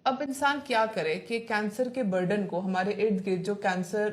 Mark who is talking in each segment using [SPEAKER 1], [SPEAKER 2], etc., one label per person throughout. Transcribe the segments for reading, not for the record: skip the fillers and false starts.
[SPEAKER 1] اب انسان کیا کرے کہ کینسر کے برڈن کو ہمارے ارد گرد جو کینسر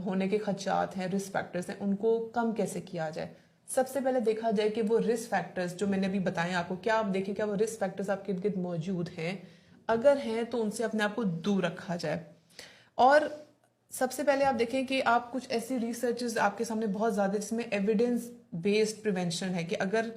[SPEAKER 1] ہونے کے خدشات ہیں، رسک فیکٹرز ہیں، ان کو کم کیسے کیا جائے؟ سب سے پہلے دیکھا جائے کہ وہ رسک فیکٹرز جو میں نے ابھی بتائے آپ کو، کیا آپ دیکھیں کیا وہ رسک فیکٹرز آپ کے ارد گرد موجود ہیں؟ اگر ہیں تو ان سے اپنے آپ کو دور رکھا جائے. اور سب سے پہلے آپ دیکھیں کہ آپ کچھ ایسی ریسرچز آپ کے سامنے بہت زیادہ جس میں ایویڈنس بیسڈ پریونشن ہے کہ اگر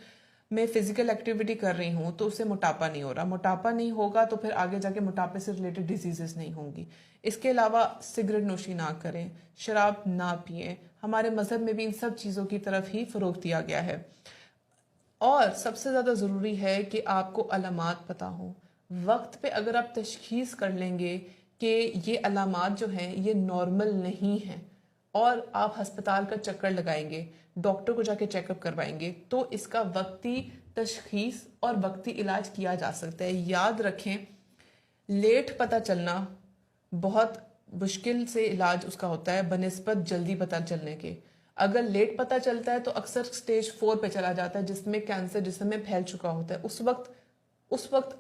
[SPEAKER 1] میں فزیکل ایکٹیویٹی کر رہی ہوں تو اس سے موٹاپا نہیں ہو رہا، موٹاپا نہیں ہوگا تو پھر آگے جا کے موٹاپے سے ریلیٹڈ ڈیزیزز نہیں ہوں گی. اس کے علاوہ سگریٹ نوشی نہ کریں، شراب نہ پئیں. ہمارے مذہب میں بھی ان سب چیزوں کی طرف ہی فروغ دیا گیا ہے. اور سب سے زیادہ ضروری ہے کہ آپ کو علامات پتہ ہوں. وقت پہ اگر آپ تشخیص کر لیں گے کہ یہ علامات جو ہیں یہ نارمل نہیں ہیں اور آپ ہسپتال کا چکر لگائیں گے، ڈاکٹر کو جا کے چیک اپ کروائیں گے، تو اس کا وقتی تشخیص اور وقتی علاج کیا جا سکتا ہے. یاد رکھیں، لیٹ پتہ چلنا بہت مشکل سے علاج اس کا ہوتا ہے بنسبت جلدی پتہ چلنے کے. اگر لیٹ پتہ چلتا ہے تو اکثر سٹیج 4 پہ چلا جاتا ہے جس میں کینسر جسم میں پھیل چکا ہوتا ہے. اس وقت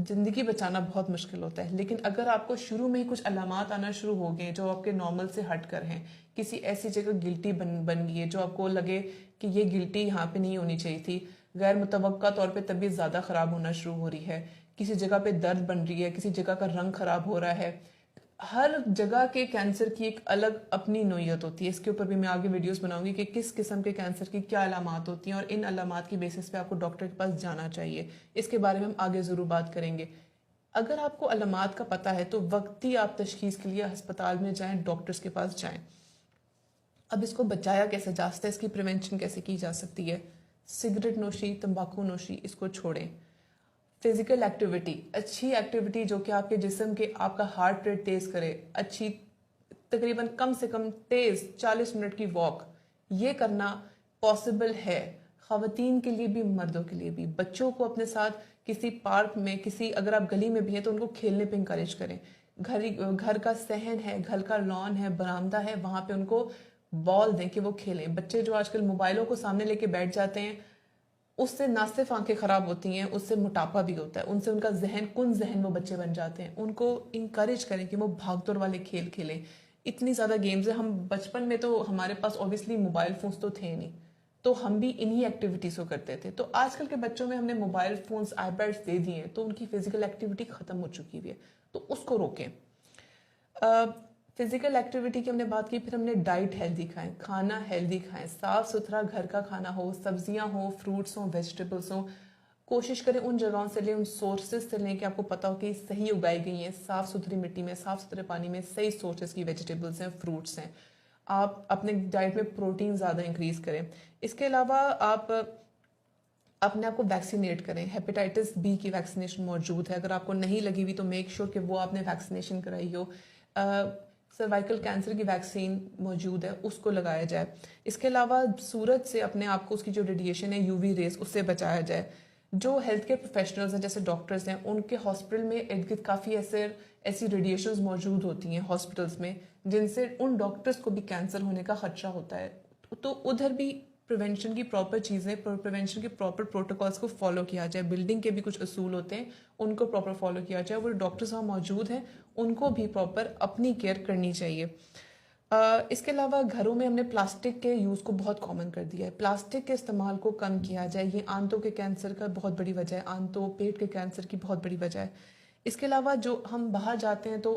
[SPEAKER 1] زندگی بچانا بہت مشکل ہوتا ہے. لیکن اگر آپ کو شروع میں ہی کچھ علامات آنا شروع ہو گئے جو آپ کے نارمل سے ہٹ کر ہیں، کسی ایسی جگہ گلٹی بن گئی ہے جو آپ کو لگے کہ یہ گلٹی یہاں پہ نہیں ہونی چاہیے تھی، غیر متوقع طور پہ طبیعت زیادہ خراب ہونا شروع ہو رہی ہے، کسی جگہ پہ درد بن رہی ہے، کسی جگہ کا رنگ خراب ہو رہا ہے. ہر جگہ کے کینسر کی ایک الگ اپنی نوعیت ہوتی ہے. اس کے اوپر بھی میں آگے ویڈیوز بناؤں گی کہ کس قسم کے کینسر کی کیا علامات ہوتی ہیں اور ان علامات کی بیسس پہ آپ کو ڈاکٹر کے پاس جانا چاہیے. اس کے بارے میں ہم آگے ضرور بات کریں گے. اگر آپ کو علامات کا پتہ ہے تو وقتی آپ تشخیص کے لیے ہسپتال میں جائیں، ڈاکٹرز کے پاس جائیں. اب اس کو بچایا کیسے جا سکتا ہے، اس کی پریونشن کیسے کی جا سکتی ہے؟ سگریٹ نوشی، تمباکو نوشی، اس کو چھوڑیں. فزیکل ایکٹیویٹی، اچھی ایکٹیویٹی جو کہ آپ کے جسم کے آپ کا ہارٹ ریٹ تیز کرے، اچھی تقریباً کم سے کم تیز 40 منٹ کی واک، یہ کرنا پاسبل ہے. خواتین کے لیے بھی، مردوں کے لیے بھی. بچوں کو اپنے ساتھ کسی پارک میں، اگر آپ گلی میں بھی ہیں تو ان کو کھیلنے پہ انکریج کریں. گھر کا صحن ہے، گھر کا لان ہے، برآمدہ ہے، وہاں پہ ان کو بال دیں کہ وہ کھیلیں. بچے جو آج کل موبائلوں کو سامنے لے کے بیٹھ جاتے ہیں، اس سے نہ صرف آنکھیں خراب ہوتی ہیں، اس سے موٹاپا بھی ہوتا ہے. ان سے ان کا ذہن وہ بچے بن جاتے ہیں. ان کو انکریج کریں کہ وہ بھاگ دوڑ والے کھیل کھیلیں. اتنی زیادہ گیمز ہیں. ہم بچپن میں تو ہمارے پاس اوبیسلی موبائل فونز تو تھے نہیں، تو ہم بھی انہی ایکٹیویٹیز کو کرتے تھے. تو آج کل کے بچوں میں ہم نے موبائل فونز، آئی پیڈز دے دیے ہیں تو ان کی فزیکل ایکٹیویٹی ختم ہو چکی ہوئی ہے. تو اس کو روکیں. فزیکل ایکٹیویٹی کی ہم نے بات کی. پھر ہم نے ڈائٹ ہیلدی کھائیں، کھانا ہیلدی کھائیں، صاف ستھرا گھر کا کھانا ہو، سبزیاں ہوں، فروٹس ہوں، ویجیٹیبلس ہوں. کوشش کریں ان جگہوں سے لیں، ان سورسز سے لیں کہ آپ کو پتا ہو کہ صحیح اگائی گئی ہیں، صاف ستھری مٹی میں، صاف ستھرے پانی میں، صحیح سورسز کی ویجیٹیبلس ہیں، فروٹس ہیں. آپ اپنے ڈائٹ میں پروٹین زیادہ انکریز کریں. اس کے علاوہ آپ اپنے آپ کو ویکسینیٹ کریں. ہیپیٹائٹس بی کی ویکسینیشن موجود ہے. اگر آپ کو نہیں لگی ہوئی تو میک شور کہ وہ آپ نے ویکسینیشن کرائی ہو. سروائکل کینسر کی ویکسین موجود ہے، اس کو لگایا جائے. اس کے علاوہ سورج سے اپنے آپ کو، اس کی جو ریڈیشن ہے یو وی ریز، اس سے بچایا جائے. جو ہیلتھ کیئر پروفیشنلز ہیں جیسے ڈاکٹرز ہیں، ان کے ہاسپٹل میں ارد گرد کافی ایسی ریڈیشنز موجود ہوتی ہیں ہاسپٹلس میں جن سے ان ڈاکٹرز کو بھی کینسر ہونے کا خدشہ ہوتا ہے. تو ادھر بھی پریونشن کی پراپر چیزیں، پریونشن کے پراپر پروٹوکالس کو فالو کیا جائے. بلڈنگ کے بھی کچھ اصول ہوتے ہیں، ان کو پراپر فالو کیا جائے. وہ ڈاکٹرز وہاں موجود ہیں ان کو بھی پراپر اپنی کیئر کرنی چاہیے. اس کے علاوہ گھروں میں ہم نے پلاسٹک کے یوز کو بہت کامن کر دیا ہے. پلاسٹک کے استعمال کو کم کیا جائے. یہ آنتوں کے کینسر کا بہت بڑی وجہ ہے، آنتوں پیٹ کے کینسر کی بہت بڑی وجہ ہے. اس کے علاوہ جو ہم باہر جاتے ہیں تو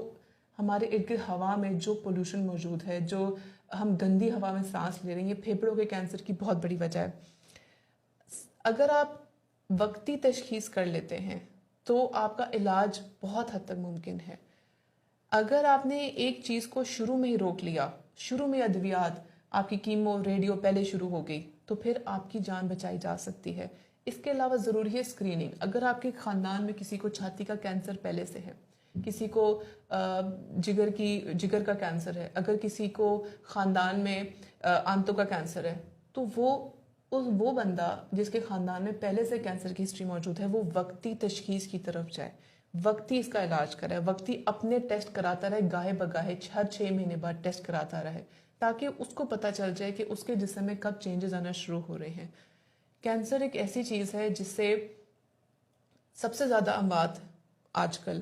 [SPEAKER 1] ہمارے ارد گرد ہوا میں جو پولوشن موجود ہے، جو ہم گندی ہوا میں سانس لے رہے ہیں، یہ پھیپھڑوں کے کینسر کی بہت بڑی وجہ ہے. اگر آپ وقتی تشخیص کر لیتے ہیں تو آپ کا علاج بہت حد تک ممکن ہے. اگر آپ نے ایک چیز کو شروع میں ہی روک لیا، شروع میں ادویات، آپ کی کیمو ریڈیو پہلے شروع ہو گئی، تو پھر آپ کی جان بچائی جا سکتی ہے. اس کے علاوہ ضروری ہے اسکریننگ. اگر آپ کے خاندان میں کسی کو چھاتی کا کینسر پہلے سے ہے، کسی کو جگر کا کینسر ہے، اگر کسی کو خاندان میں آنتوں کا کینسر ہے، تو وہ بندہ جس کے خاندان میں پہلے سے کینسر کی ہسٹری موجود ہے، وہ وقتی تشخیص کی طرف جائے، وقتی اس کا علاج کرے، وقتی اپنے ٹیسٹ کراتا رہے، گاہے بگاہے ہر 6 مہینے بعد ٹیسٹ کراتا رہے، تاکہ اس کو پتہ چل جائے کہ اس کے جسم میں کب چینجز آنا شروع ہو رہے ہیں. کینسر ایک ایسی چیز ہے جس سے سب سے زیادہ اموات آج کل